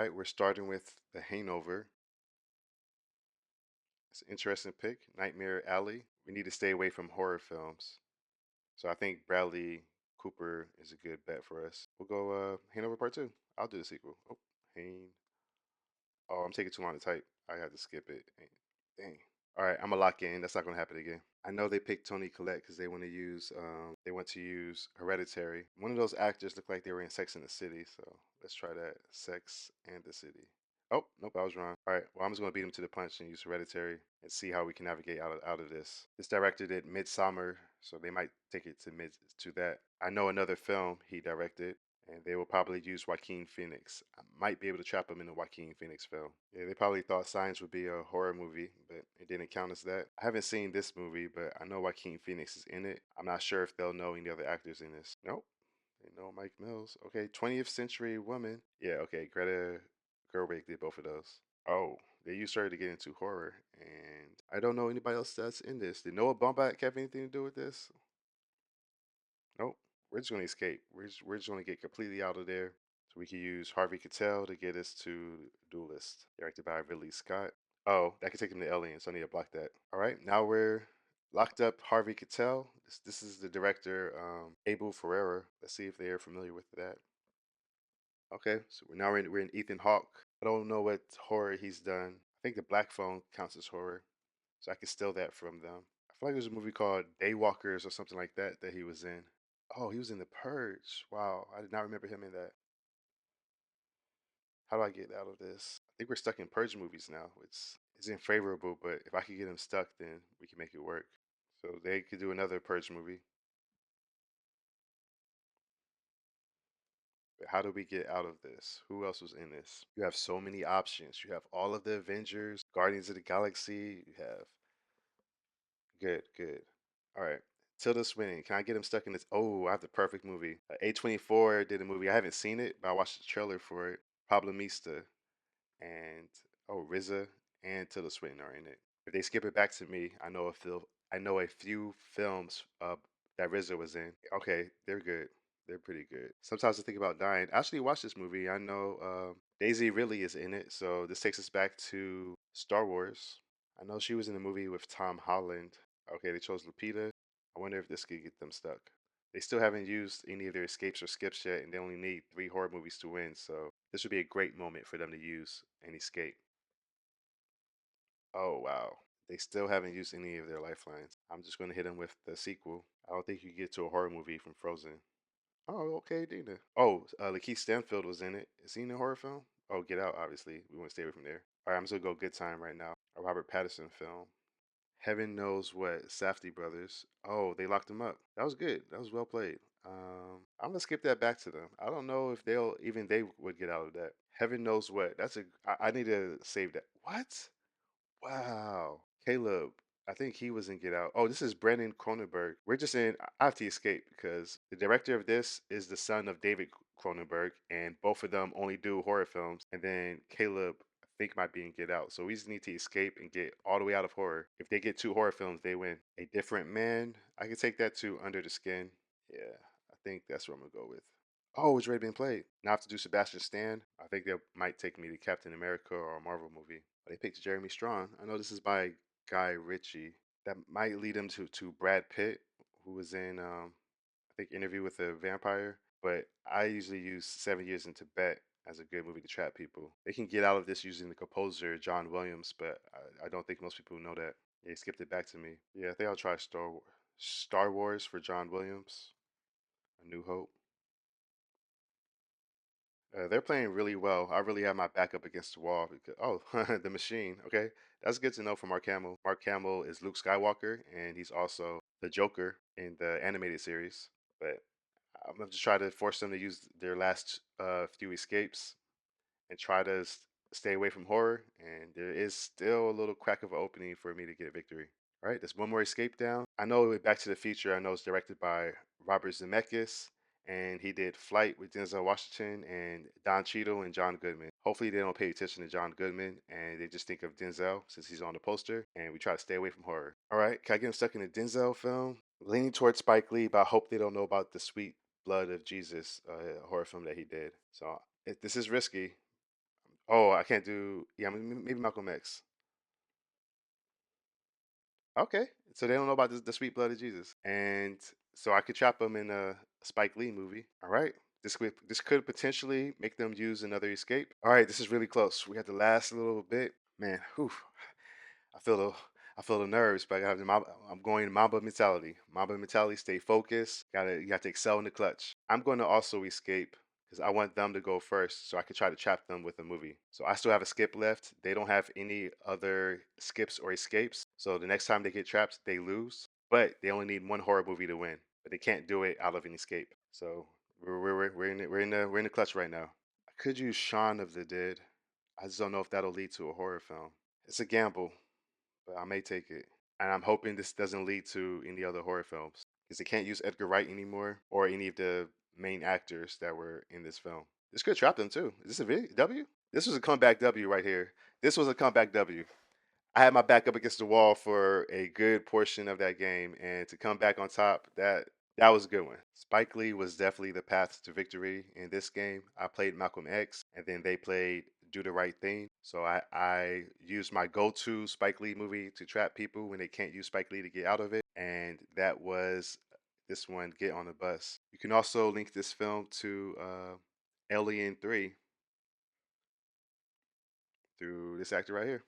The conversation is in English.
right, we're starting with The Hangover. It's an interesting pick. Nightmare Alley. We need to stay away from horror films. So I think Bradley Cooper is a good bet for us. We'll go Hangover Part 2. I'll do the sequel. Oh, Hane. Oh, I'm taking too long to type. I had to skip it. Dang. All right, I'm gonna lock in. That's not gonna happen again. I know they picked Tony Collette because they want to use Hereditary. One of those actors looked like they were in Sex and the City, so let's try that. Sex and the City. Oh, nope, I was wrong. All right, well, I'm just gonna beat him to the punch and use Hereditary and see how we can navigate out of this. This director did Midsummer, so they might take it to that. I know another film he directed, and they will probably use Joaquin Phoenix. I might be able to trap him in a Joaquin Phoenix film. Yeah, they probably thought Signs would be a horror movie, but it didn't count as that. I haven't seen this movie, but I know Joaquin Phoenix is in it. I'm not sure if they'll know any other actors in this. Nope, they know Mike Mills. Okay, 20th Century Woman. Yeah, okay, Greta Gerwig did both of those. Oh, they used her to get into horror, and I don't know anybody else that's in this. Did Noah Baumbach have anything to do with this? Nope. We're just gonna escape. We're just gonna get completely out of there. So we can use Harvey Keitel to get us to Duelist, directed by Ridley Scott. Oh, that could take him to Alien, so I need to block that. All right, now we're locked up Harvey Keitel. This is the director, Abel Ferreira. Let's see if they are familiar with that. Okay, so we're in Ethan Hawke. I don't know what horror he's done. I think the Black Phone counts as horror, so I can steal that from them. I feel like there's a movie called Daywalkers or something like that that he was in. Oh, he was in The Purge. Wow, I did not remember him in that. How do I get out of this? I think we're stuck in Purge movies now, which isn't favorable, but if I could get him stuck, then we can make it work. So they could do another Purge movie. But how do we get out of this? Who else was in this? You have so many options. You have all of the Avengers, Guardians of the Galaxy. You have good, good. All right. Tilda Swinton. Can I get him stuck in this? Oh, I have the perfect movie. A24 did a movie. I haven't seen it, but I watched the trailer for it. Problemista. And oh, RZA and Tilda Swinton are in it. If they skip it back to me, I know a few films that RZA was in. Okay, they're good. They're pretty good. Sometimes I think about dying. I actually watched this movie. I know Daisy Ridley is in it, so this takes us back to Star Wars. I know she was in the movie with Tom Holland. Okay, they chose Lupita. I wonder if this could get them stuck. They still haven't used any of their escapes or skips yet, and they only need three horror movies to win, so this would be a great moment for them to use an escape. Oh, wow. They still haven't used any of their lifelines. I'm just going to hit them with the sequel. I don't think you can get to a horror movie from Frozen. Oh, okay, Dina. Oh, Lakeith Stanfield was in it. Is he in a horror film? Oh, Get Out, obviously. We want to stay away from there. All right, I'm just going to go Good Time right now. A Robert Pattinson film. Heaven knows what. Safdie brothers. Oh, they locked him up. That was good. That was well played. I'm gonna skip that back to them. I don't know if they would get out of that. Heaven knows what. I need to save that. What? Wow. Caleb. I think he was in Get Out. Oh, this is Brendan Cronenberg. We're just in. I have to escape because the director of this is the son of David Cronenberg, and both of them only do horror films. And then Caleb, I think, might be in Get Out. So we just need to escape and get all the way out of horror. If they get two horror films, they win. A Different Man. I can take that to Under the Skin. Yeah, I think that's what I'm gonna go with. Oh, it's already been played. Now I have to do Sebastian Stan. I think they might take me to Captain America or a Marvel movie. They picked Jeremy Strong. I know this is by Guy Ritchie. That might lead him to Brad Pitt, who was in I think Interview with a Vampire. But I usually use 7 Years in Tibet as a good movie to trap people. They can get out of this using the composer John Williams, but I don't think most people know that. They skipped it back to me. Yeah, I think I'll try Star Wars for John Williams. A New Hope. They're playing really well. I really have my back up against the wall because the machine. Okay, that's good to know for Mark Hamill. Mark Hamill is Luke Skywalker, and he's also the Joker in the animated series. But I'm gonna just try to force them to use their last few escapes and try to stay away from horror. And there is still a little crack of an opening for me to get a victory. All right, there's one more escape down. I know Back to the Future. I know it's directed by Robert Zemeckis, and he did Flight with Denzel Washington and Don Cheadle and John Goodman. Hopefully, they don't pay attention to John Goodman and they just think of Denzel since he's on the poster, and we try to stay away from horror. All right, can I get him stuck in a Denzel film? Leaning towards Spike Lee, but I hope they don't know about the Sweet Blood of Jesus horror film that he did. So this is risky. Oh, I can't do. Yeah, maybe Malcolm X. Okay, so they don't know about the sweet blood of Jesus, and so I could trap them in a Spike Lee movie. All right, this could potentially make them use another escape. All right, this is really close. We got the last little bit, man. Whew, I feel the I feel the nerves, but I got I'm going Mamba mentality. Mamba mentality. Stay focused. You got to excel in the clutch. I'm going to also escape because I want them to go first, so I could try to trap them with a movie. So I still have a skip left. They don't have any other skips or escapes. So the next time they get trapped, they lose. But they only need one horror movie to win. But they can't do it out of an escape. So we're in the clutch right now. I could use Shaun of the Dead. I just don't know if that'll lead to a horror film. It's a gamble, but I may take it. And I'm hoping this doesn't lead to any other horror films because they can't use Edgar Wright anymore or any of the main actors that were in this film. This could trap them too. Is this a W? This was a comeback W right here. This was a comeback W. I had my back up against the wall for a good portion of that game, and to come back on top, that was a good one. Spike Lee was definitely the path to victory in this game. I played Malcolm X, and then they played Do the Right Thing. So I used my go-to Spike Lee movie to trap people when they can't use Spike Lee to get out of it, and that was this one, Get on the Bus. You can also link this film to Alien 3 through this actor right here.